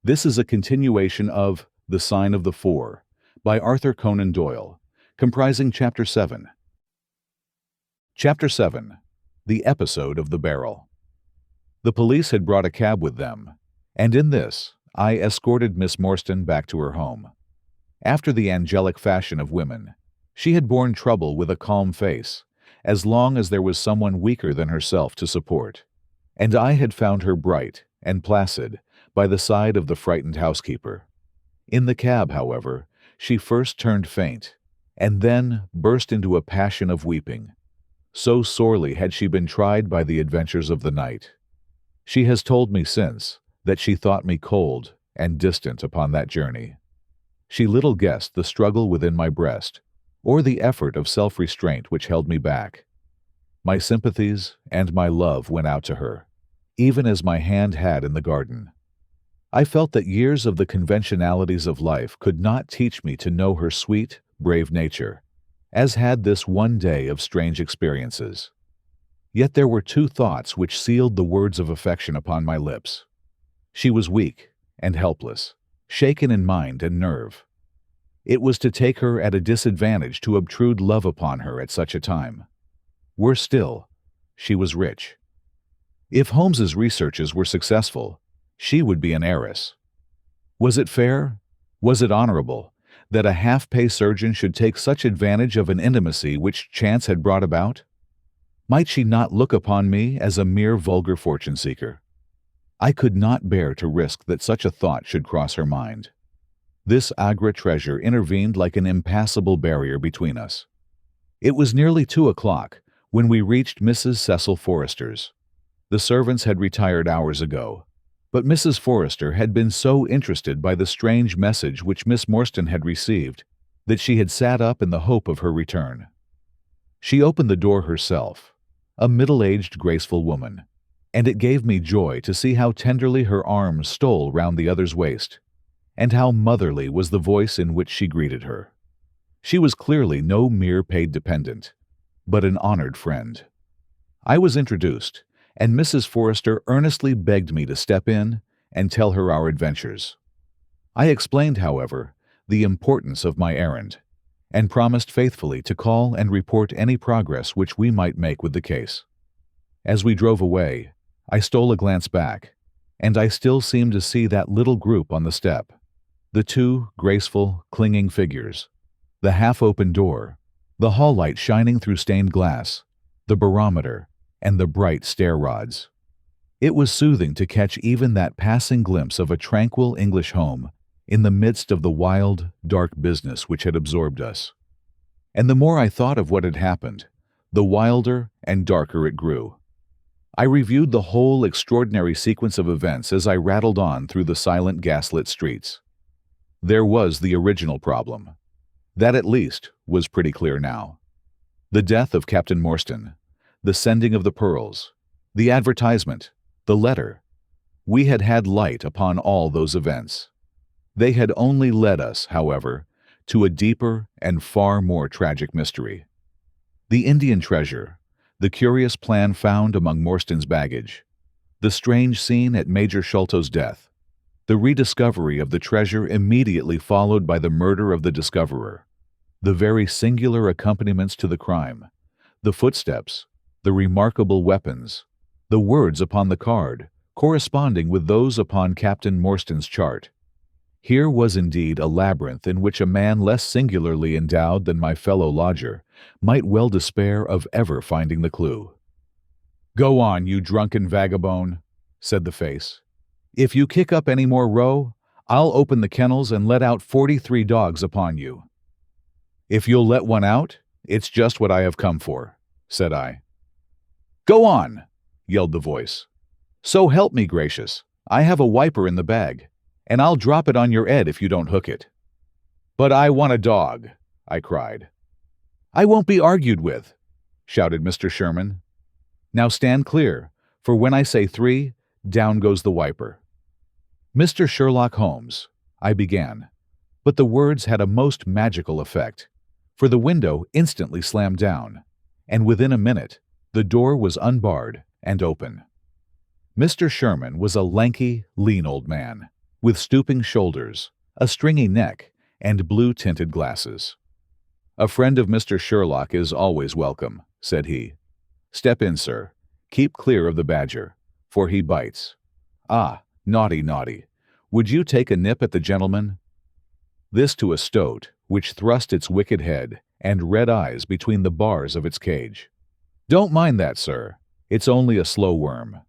This is a continuation of The Sign of the Four by Arthur Conan Doyle, comprising Chapter 7. Chapter 7. The Episode of the Barrel. The police had brought a cab with them, and in this I escorted Miss Morstan back to her home. After the angelic fashion of women, she had borne trouble with a calm face, as long as there was someone weaker than herself to support, and I had found her bright and placid by the side of the frightened housekeeper. In the cab, however, she first turned faint, and then burst into a passion of weeping. So sorely had she been tried by the adventures of the night. She has told me since that she thought me cold and distant upon that journey. She little guessed the struggle within my breast, or the effort of self-restraint which held me back. My sympathies and my love went out to her, even as my hand had in the garden. I felt that years of the conventionalities of life could not teach me to know her sweet, brave nature, as had this one day of strange experiences. Yet there were two thoughts which sealed the words of affection upon my lips. She was weak and helpless, shaken in mind and nerve. It was to take her at a disadvantage to obtrude love upon her at such a time. Worse still, she was rich. If Holmes's researches were successful, she would be an heiress. Was it fair, was it honorable, that a half-pay surgeon should take such advantage of an intimacy which chance had brought about? Might she not look upon me as a mere vulgar fortune-seeker? I could not bear to risk that such a thought should cross her mind. This Agra treasure intervened like an impassable barrier between us. It was nearly 2:00 when we reached Mrs. Cecil Forrester's. The servants had retired hours ago, but Mrs. Forrester had been so interested by the strange message which Miss Morstan had received that she had sat up in the hope of her return. She opened the door herself, a middle-aged, graceful woman, and it gave me joy to see how tenderly her arms stole round the other's waist, and how motherly was the voice in which she greeted her. She was clearly no mere paid dependent, but an honored friend. I was introduced, and Mrs. Forrester earnestly begged me to step in and tell her our adventures. I explained, however, the importance of my errand, and promised faithfully to call and report any progress which we might make with the case. As we drove away, I stole a glance back, and I still seemed to see that little group on the step, the two graceful, clinging figures, the half-open door, the hall light shining through stained glass, the barometer, and the bright stair rods. It was soothing to catch even that passing glimpse of a tranquil English home in the midst of the wild, dark business which had absorbed us. And the more I thought of what had happened, the wilder and darker it grew. I reviewed the whole extraordinary sequence of events as I rattled on through the silent gaslit streets. There was the original problem. That, at least, was pretty clear now. The death of Captain Morstan, the sending of the pearls, the advertisement, the letter. We had had light upon all those events. They had only led us, however, to a deeper and far more tragic mystery. The Indian treasure, the curious plan found among Morstan's baggage, the strange scene at Major Sholto's death, the rediscovery of the treasure immediately followed by the murder of the discoverer, the very singular accompaniments to the crime, the footsteps, the remarkable weapons, the words upon the card, corresponding with those upon Captain Morstan's chart. Here was indeed a labyrinth in which a man less singularly endowed than my fellow lodger might well despair of ever finding the clue. "Go on, you drunken vagabond," said the face. "If you kick up any more row, I'll open the kennels and let out 43 dogs upon you." "If you'll let one out, it's just what I have come for," said I. "Go on!" yelled the voice. "So help me gracious, I have a wiper in the bag, and I'll drop it on your head if you don't hook it." "But I want a dog," I cried. "I won't be argued with," shouted Mr. Sherman. "Now stand clear, for when I say 3, down goes the wiper." "Mr. Sherlock Holmes," I began, but the words had a most magical effect, for the window instantly slammed down, and within a minute the door was unbarred and open. Mr. Sherman was a lanky, lean old man, with stooping shoulders, a stringy neck, and blue-tinted glasses. "A friend of Mr. Sherlock is always welcome," said he. "Step in, sir. Keep clear of the badger, for he bites. Ah, naughty, naughty. Would you take a nip at the gentleman?" This to a stoat, which thrust its wicked head and red eyes between the bars of its cage. "Don't mind that, sir. It's only a slow worm.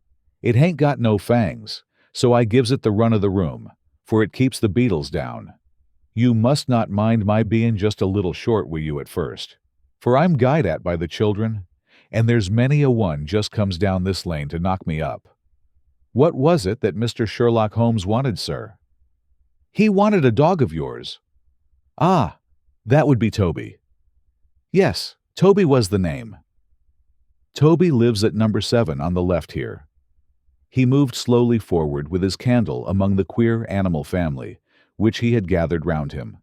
It hain't got no fangs, so I gives it the run of the room, for it keeps the beetles down. You must not mind my being just a little short wi' you at first, for I'm guyed at by the children, and there's many a one just comes down this lane to knock me up. What was it that Mr. Sherlock Holmes wanted, sir?" "He wanted a dog of yours." "Ah, that would be Toby." "Yes, Toby was the name." "Toby lives at number 7 on the left here." He moved slowly forward with his candle among the queer animal family, which he had gathered round him.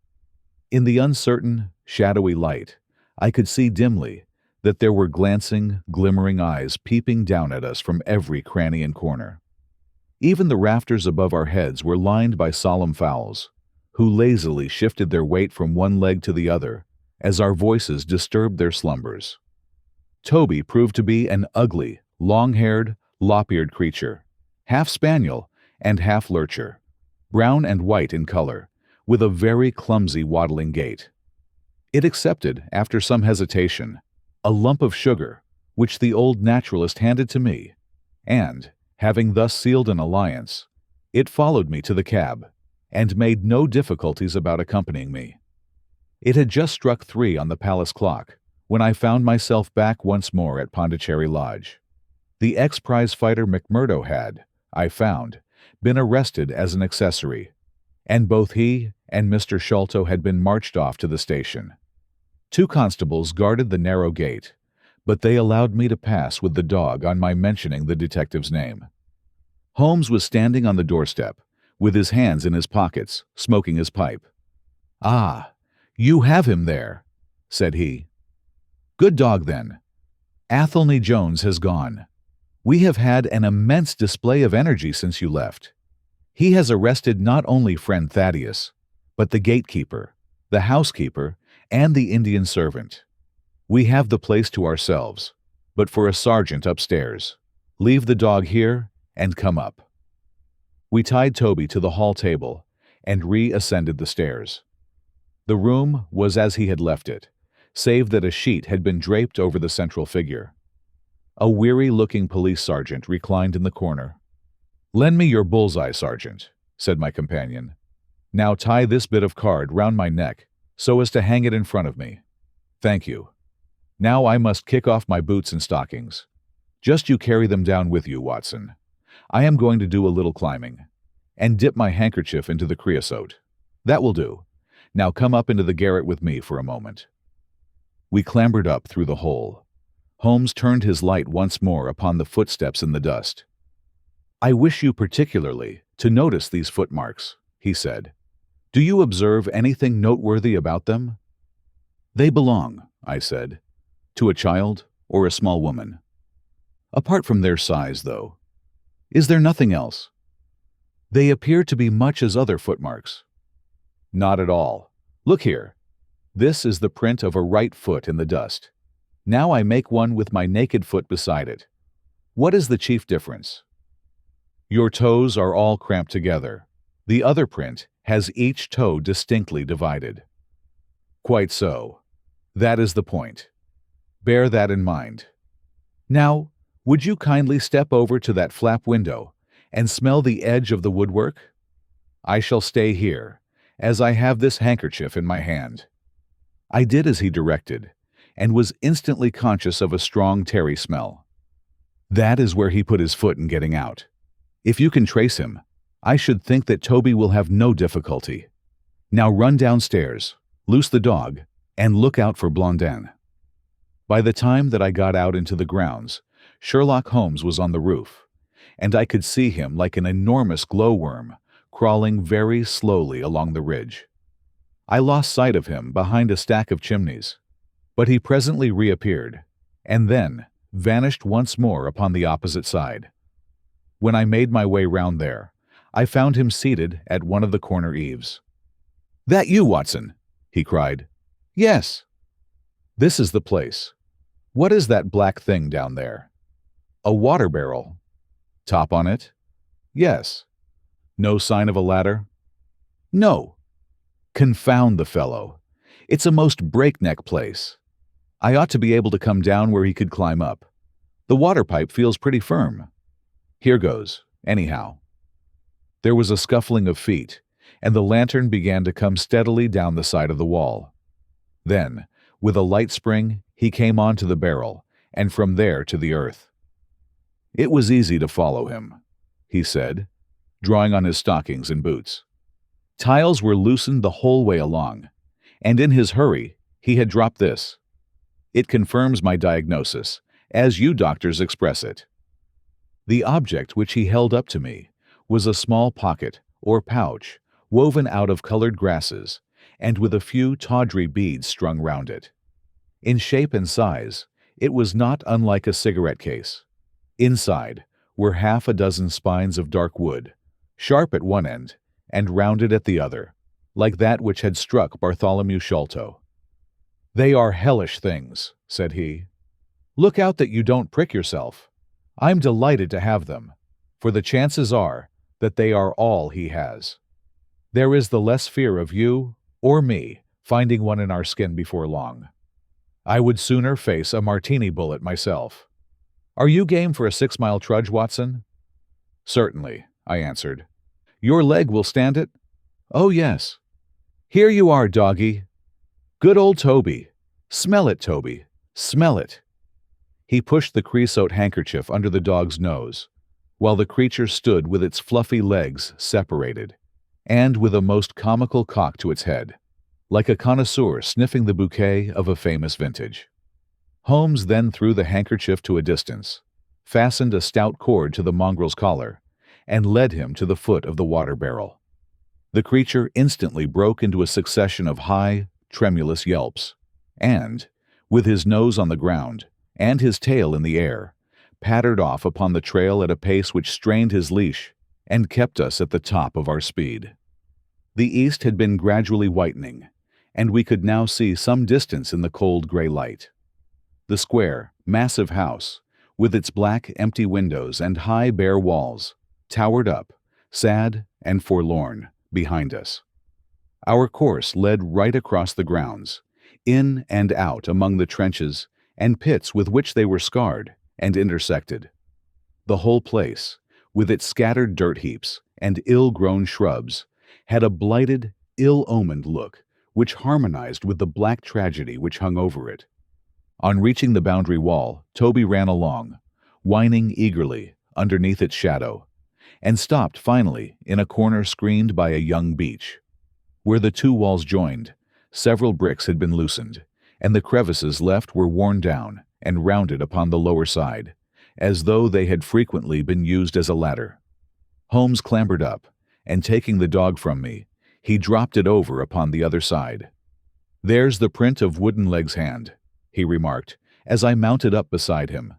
In the uncertain, shadowy light, I could see dimly that there were glancing, glimmering eyes peeping down at us from every cranny and corner. Even the rafters above our heads were lined by solemn fowls, who lazily shifted their weight from one leg to the other as our voices disturbed their slumbers. Toby proved to be an ugly, long-haired, lop-eared creature, half spaniel and half lurcher, brown and white in color, with a very clumsy waddling gait. It accepted, after some hesitation, a lump of sugar, which the old naturalist handed to me, and, having thus sealed an alliance, it followed me to the cab, and made no difficulties about accompanying me. It had just struck 3 on the palace clock when I found myself back once more at Pondicherry Lodge. The ex-prize fighter McMurdo had, I found, been arrested as an accessory, and both he and Mr. Sholto had been marched off to the station. 2 constables guarded the narrow gate, but they allowed me to pass with the dog on my mentioning the detective's name. Holmes was standing on the doorstep, with his hands in his pockets, smoking his pipe. "Ah, you have him there," said he. "Good dog, then. Athelney Jones has gone. We have had an immense display of energy since you left. He has arrested not only friend Thaddeus, but the gatekeeper, the housekeeper, and the Indian servant. We have the place to ourselves, but for a sergeant upstairs. Leave the dog here and come up." We tied Toby to the hall table and reascended the stairs. The room was as he had left it, save that a sheet had been draped over the central figure. A weary-looking police sergeant reclined in the corner. "Lend me your bullseye, Sergeant," said my companion. "Now tie this bit of card round my neck so as to hang it in front of me. Thank you. Now I must kick off my boots and stockings. Just you carry them down with you, Watson. I am going to do a little climbing, and dip my handkerchief into the creosote. That will do. Now come up into the garret with me for a moment." We clambered up through the hole. Holmes turned his light once more upon the footsteps in the dust. "I wish you particularly to notice these footmarks," he said. "Do you observe anything noteworthy about them?" "They belong," I said, "to a child or a small woman. Apart from their size, though. Is there nothing else?" "They appear to be much as other footmarks." "Not at all. Look here. This is the print of a right foot in the dust. Now I make one with my naked foot beside it. What is the chief difference?" "Your toes are all cramped together. The other print has each toe distinctly divided." "Quite so. That is the point. Bear that in mind. Now, would you kindly step over to that flap window and smell the edge of the woodwork? I shall stay here, as I have this handkerchief in my hand." I did as he directed, and was instantly conscious of a strong tarry smell. That is where he put his foot in getting out. If you can trace him, I should think that Toby will have no difficulty. Now run downstairs, loose the dog, and look out for Blondin. By the time that I got out into the grounds, Sherlock Holmes was on the roof, and I could see him like an enormous glowworm crawling very slowly along the ridge. I lost sight of him behind a stack of chimneys, but he presently reappeared, and then vanished once more upon the opposite side. When I made my way round there, I found him seated at one of the corner eaves. "That you, Watson?" he cried. "Yes." "This is the place. What is that black thing down there?" "A water barrel." "Top on it?" "Yes." "No sign of a ladder?" "No." "Confound the fellow. It's a most breakneck place. I ought to be able to come down where he could climb up. The water pipe feels pretty firm. Here goes, anyhow." There was a scuffling of feet, and the lantern began to come steadily down the side of the wall. Then, with a light spring, he came onto the barrel, and from there to the earth. It was easy to follow him, he said, drawing on his stockings and boots. Tiles were loosened the whole way along, and in his hurry, he had dropped this. It confirms my diagnosis, as you doctors express it. The object which he held up to me was a small pocket, or pouch, woven out of colored grasses, and with a few tawdry beads strung round it. In shape and size, it was not unlike a cigarette case. Inside were half a dozen spines of dark wood, sharp at one end and rounded at the other, like that which had struck Bartholomew Sholto. "They are hellish things," said he. "Look out that you don't prick yourself. I'm delighted to have them, for the chances are that they are all he has. There is the less fear of you or me finding one in our skin before long. I would sooner face a martini bullet myself. Are you game for a 6-mile trudge, Watson?" "Certainly," I answered. "Your leg will stand it?" "Oh, yes." "Here you are, doggy. Good old Toby. Smell it, Toby. Smell it." He pushed the creosote handkerchief under the dog's nose, while the creature stood with its fluffy legs separated, and with a most comical cock to its head, like a connoisseur sniffing the bouquet of a famous vintage. Holmes then threw the handkerchief to a distance, fastened a stout cord to the mongrel's collar, and led him to the foot of the water barrel. The creature instantly broke into a succession of high, tremulous yelps, and, with his nose on the ground and his tail in the air, pattered off upon the trail at a pace which strained his leash and kept us at the top of our speed. The east had been gradually whitening, and we could now see some distance in the cold gray light. The square, massive house, with its black, empty windows and high, bare walls, towered up, sad and forlorn, behind us. Our course led right across the grounds, in and out among the trenches and pits with which they were scarred and intersected. The whole place, with its scattered dirt heaps and ill-grown shrubs, had a blighted, ill-omened look which harmonized with the black tragedy which hung over it. On reaching the boundary wall, Toby ran along, whining eagerly underneath its shadow, and stopped finally in a corner screened by a young beech. Where the two walls joined, several bricks had been loosened, and the crevices left were worn down and rounded upon the lower side, as though they had frequently been used as a ladder. Holmes clambered up, and taking the dog from me, he dropped it over upon the other side. "There's the print of Woodenleg's hand," he remarked, as I mounted up beside him.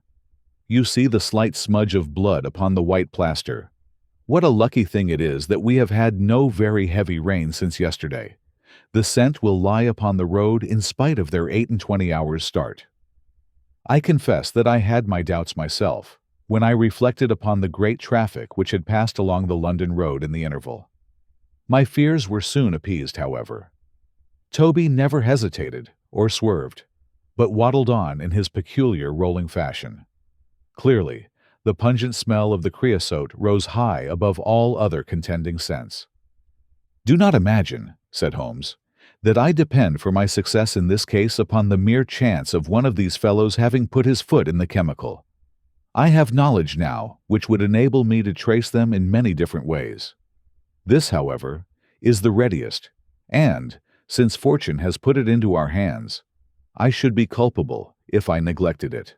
"You see the slight smudge of blood upon the white plaster. What a lucky thing it is that we have had no very heavy rain since yesterday. The scent will lie upon the road in spite of their 28 hours' start." I confess that I had my doubts myself, when I reflected upon the great traffic which had passed along the London road in the interval. My fears were soon appeased, however. Toby never hesitated or swerved, but waddled on in his peculiar rolling fashion. Clearly, the pungent smell of the creosote rose high above all other contending scents. "Do not imagine," said Holmes, "that I depend for my success in this case upon the mere chance of one of these fellows having put his foot in the chemical. I have knowledge now which would enable me to trace them in many different ways. This, however, is the readiest, and, since fortune has put it into our hands, I should be culpable if I neglected it.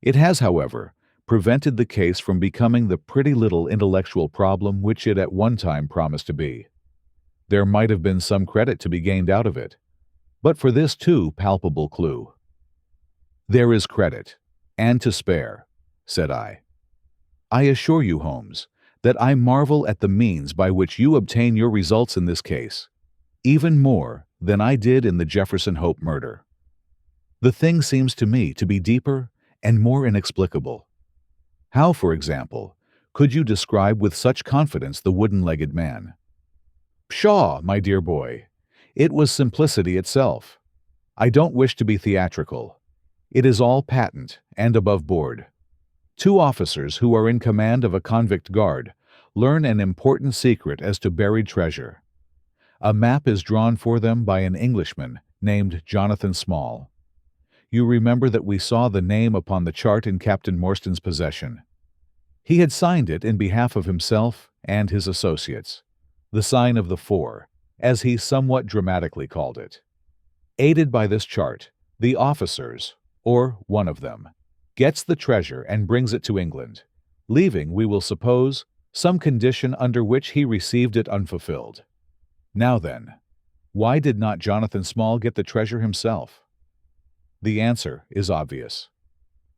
It has, however, prevented the case from becoming the pretty little intellectual problem which it at one time promised to be. There might have been some credit to be gained out of it, but for this too palpable clue." "There is credit, and to spare," said I. "I assure you, Holmes, that I marvel at the means by which you obtain your results in this case, even more than I did in the Jefferson Hope murder. The thing seems to me to be deeper and more inexplicable. How, for example, could you describe with such confidence the wooden-legged man? Pshaw, my dear boy, it was simplicity itself. I don't wish to be theatrical. It is all patent and above board. Two officers who are in command of a convict guard learn an important secret as to buried treasure. A map is drawn for them by an Englishman named Jonathan Small. You remember that we saw the name upon the chart in Captain Morstan's possession. He had signed it in behalf of himself and his associates, the sign of the four, as he somewhat dramatically called it. Aided by this chart, the officers, or one of them, gets the treasure and brings it to England, leaving, we will suppose, some condition under which he received it unfulfilled. Now then, why did not Jonathan Small get the treasure himself? The answer is obvious.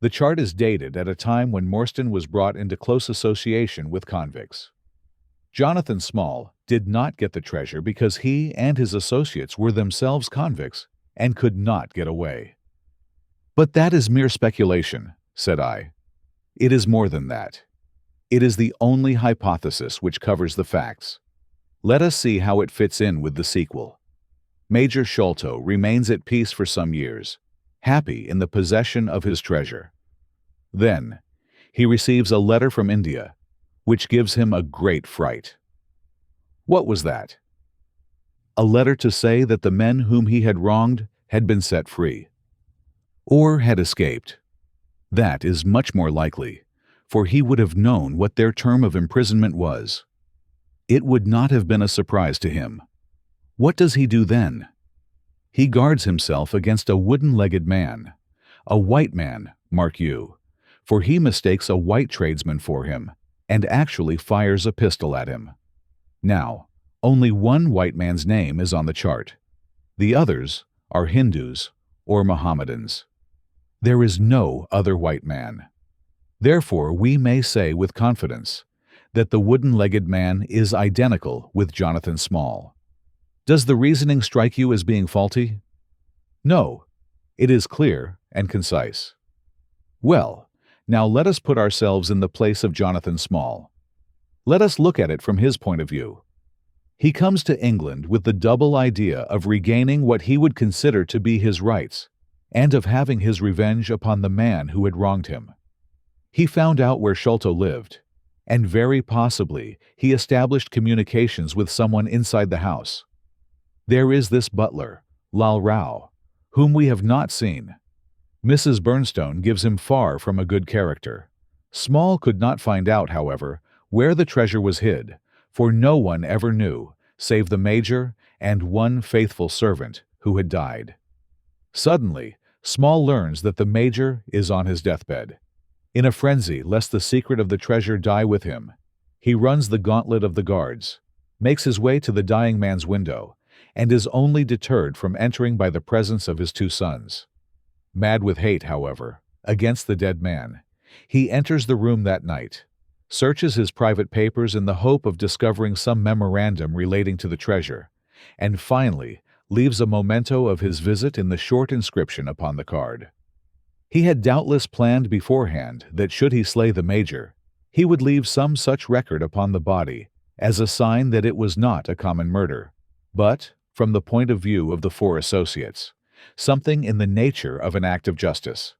The chart is dated at a time when Morstan was brought into close association with convicts. Jonathan Small did not get the treasure because he and his associates were themselves convicts and could not get away. But that is mere speculation, said I. It is more than that. It is the only hypothesis which covers the facts. Let us see how it fits in with the sequel. Major Sholto remains at peace for some years, happy in the possession of his treasure. Then, he receives a letter from India, which gives him a great fright. What was that? A letter to say that the men whom he had wronged had been set free, or had escaped. That is much more likely, for he would have known what their term of imprisonment was. It would not have been a surprise to him. What does he do then? He guards himself against a wooden-legged man, a white man, mark you, for he mistakes a white tradesman for him and actually fires a pistol at him. Now, only one white man's name is on the chart. The others are Hindus or Mohammedans. There is no other white man. Therefore, we may say with confidence that the wooden-legged man is identical with Jonathan Small. Does the reasoning strike you as being faulty? No, it is clear and concise. Well, now let us put ourselves in the place of Jonathan Small. Let us look at it from his point of view. He comes to England with the double idea of regaining what he would consider to be his rights, and of having his revenge upon the man who had wronged him. He found out where Sholto lived, and very possibly he established communications with someone inside the house. There is this butler, Lal Rao, whom we have not seen. Mrs. Burnstone gives him far from a good character. Small could not find out, however, where the treasure was hid, for no one ever knew, save the major and one faithful servant who had died. Suddenly, Small learns that the major is on his deathbed. In a frenzy lest the secret of the treasure die with him, he runs the gauntlet of the guards, makes his way to the dying man's window, and is only deterred from entering by the presence of his two sons. Mad with hate, however, against the dead man, he enters the room that night, searches his private papers in the hope of discovering some memorandum relating to the treasure, and finally leaves a memento of his visit in the short inscription upon the card. He had doubtless planned beforehand that should he slay the major, he would leave some such record upon the body as a sign that it was not a common murder, but, from the point of view of the four associates, something in the nature of an act of justice.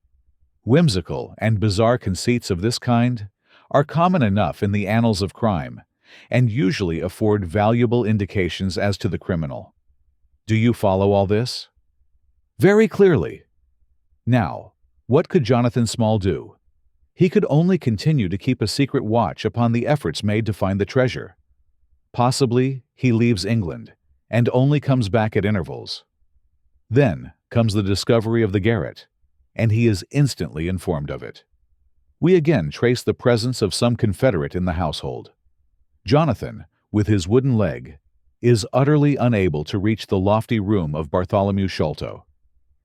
Whimsical and bizarre conceits of this kind are common enough in the annals of crime, and usually afford valuable indications as to the criminal. Do you follow all this? Very clearly. Now, what could Jonathan Small do? He could only continue to keep a secret watch upon the efforts made to find the treasure. Possibly he leaves England, and only comes back at intervals. Then comes the discovery of the garret, and he is instantly informed of it. We again trace the presence of some confederate in the household. Jonathan, with his wooden leg, is utterly unable to reach the lofty room of Bartholomew Sholto.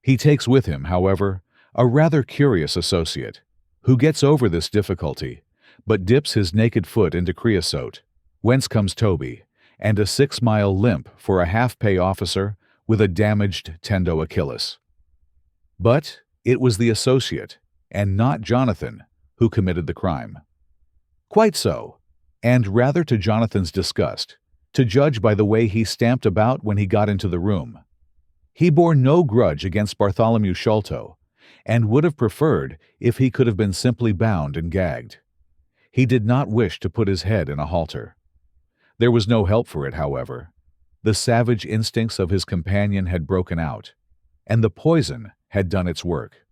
He takes with him, however, a rather curious associate, who gets over this difficulty but dips his naked foot into creosote, whence comes Toby, and a 6-mile limp for a half-pay officer with a damaged tendo Achilles. But it was the associate, and not Jonathan, who committed the crime. Quite so, and rather to Jonathan's disgust, to judge by the way he stamped about when he got into the room. He bore no grudge against Bartholomew Sholto, and would have preferred if he could have been simply bound and gagged. He did not wish to put his head in a halter. There was no help for it, however. The savage instincts of his companion had broken out, and the poison had done its work.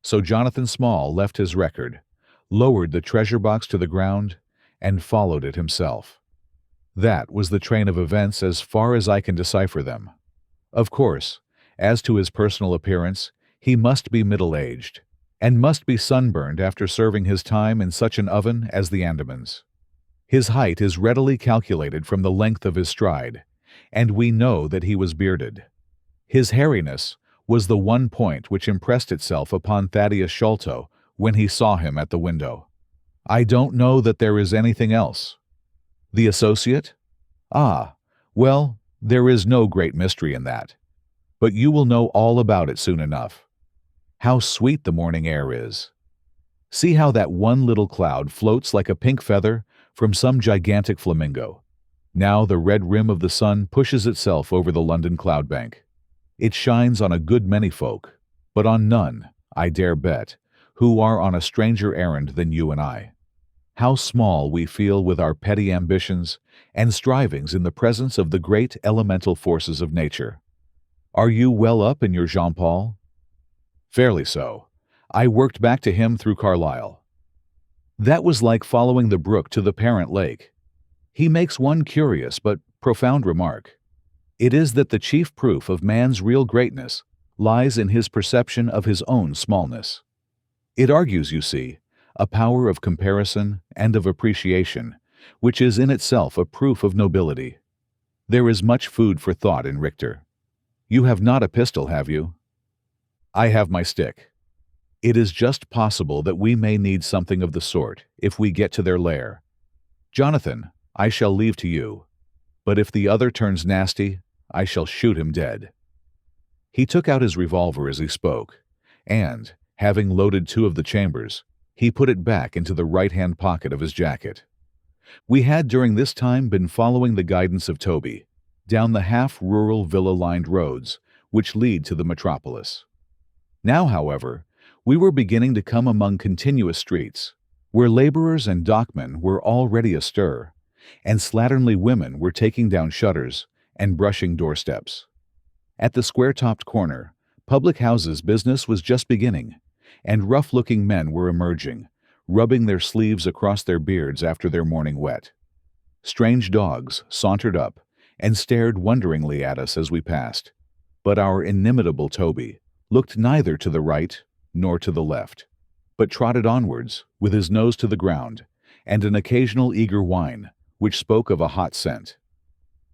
So Jonathan Small left his record, lowered the treasure box to the ground, and followed it himself. That was the train of events as far as I can decipher them. Of course, as to his personal appearance, he must be middle-aged, and must be sunburned after serving his time in such an oven as the Andamans. His height is readily calculated from the length of his stride, and we know that he was bearded. His hairiness was the one point which impressed itself upon Thaddeus Sholto when he saw him at the window. I don't know that there is anything else. The associate? Ah, well, there is no great mystery in that. But you will know all about it soon enough. How sweet the morning air is. See how that one little cloud floats like a pink feather from some gigantic flamingo. Now the red rim of the sun pushes itself over the London cloud bank. It shines on a good many folk, but on none, I dare bet, who are on a stranger errand than you and I. How small we feel with our petty ambitions and strivings in the presence of the great elemental forces of nature. Are you well up in your Jean-Paul? Fairly so. I worked back to him through Carlisle. That was like following the brook to the parent lake. He makes one curious but profound remark. It is that the chief proof of man's real greatness lies in his perception of his own smallness. It argues, you see, a power of comparison and of appreciation, which is in itself a proof of nobility. There is much food for thought in Richter. You have not a pistol, have you? I have my stick. It is just possible that we may need something of the sort if we get to their lair. Jonathan, I shall leave to you, but if the other turns nasty, I shall shoot him dead. He took out his revolver as he spoke, and, having loaded 2 of the chambers, he put it back into the right-hand pocket of his jacket. We had during this time been following the guidance of Toby, down the half-rural villa-lined roads which lead to the metropolis. Now, however, we were beginning to come among continuous streets, where laborers and dockmen were already astir, and slatternly women were taking down shutters and brushing doorsteps. At the square-topped corner, public houses business was just beginning, and rough-looking men were emerging, rubbing their sleeves across their beards after their morning wet. Strange dogs sauntered up and stared wonderingly at us as we passed, but our inimitable Toby looked neither to the right nor to the left, but trotted onwards with his nose to the ground and an occasional eager whine which spoke of a hot scent.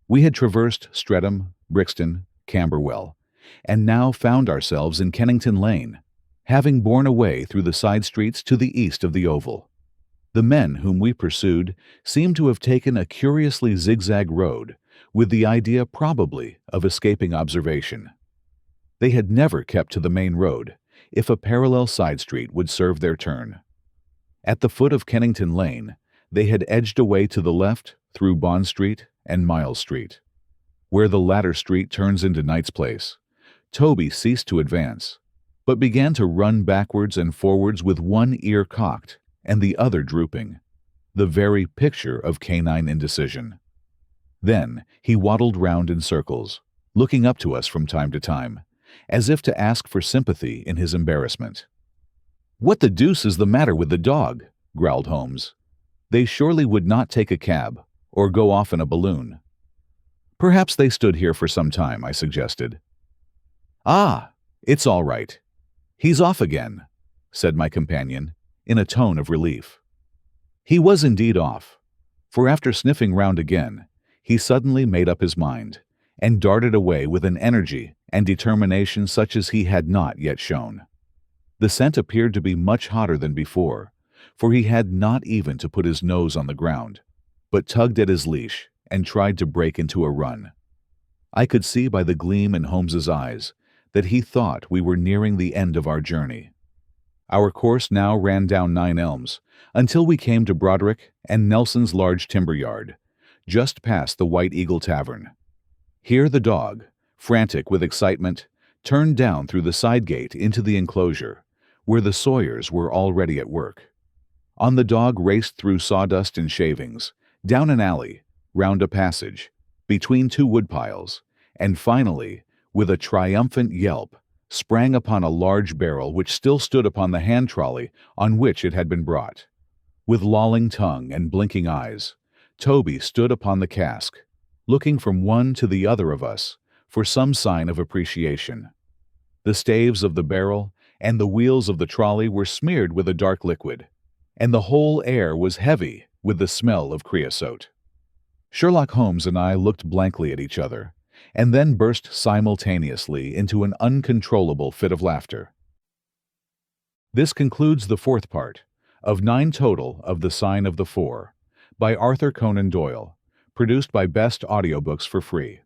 We had traversed Streatham, Brixton, Camberwell, and now found ourselves in Kennington Lane, having borne away through the side streets to the east of the Oval. The men whom we pursued seemed to have taken a curiously zigzag road, with the idea probably of escaping observation. They had never kept to the main road, if a parallel side street would serve their turn. At the foot of Kennington Lane, they had edged away to the left through Bond Street and Miles Street. Where the latter street turns into Knight's Place, Toby ceased to advance, but began to run backwards and forwards with one ear cocked and the other drooping, the very picture of canine indecision. Then he waddled round in circles, looking up to us from time to time, as if to ask for sympathy in his embarrassment. "What the deuce is the matter with the dog?" growled Holmes. "They surely would not take a cab, or go off in a balloon." "Perhaps they stood here for some time," I suggested. "Ah, it's all right. He's off again," said my companion, in a tone of relief. He was indeed off, for after sniffing round again, he suddenly made up his mind, and darted away with an energy and determination such as he had not yet shown. The scent appeared to be much hotter than before, for he had not even to put his nose on the ground, but tugged at his leash and tried to break into a run. I could see by the gleam in Holmes's eyes that he thought we were nearing the end of our journey. Our course now ran down 9 Elms until we came to Broderick and Nelson's large timber yard, just past the White Eagle Tavern. Here the dog, frantic with excitement, turned down through the side gate into the enclosure, where the sawyers were already at work. On the dog raced through sawdust and shavings, down an alley, round a passage, between 2 woodpiles, and finally, with a triumphant yelp, sprang upon a large barrel which still stood upon the hand trolley on which it had been brought. With lolling tongue and blinking eyes, Toby stood upon the cask, looking from one to the other of us for some sign of appreciation. The staves of the barrel and the wheels of the trolley were smeared with a dark liquid, and the whole air was heavy with the smell of creosote. Sherlock Holmes and I looked blankly at each other, and then burst simultaneously into an uncontrollable fit of laughter. This concludes the 4th part of 9 total of The Sign of the Four by Arthur Conan Doyle, produced by Best Audiobooks for free.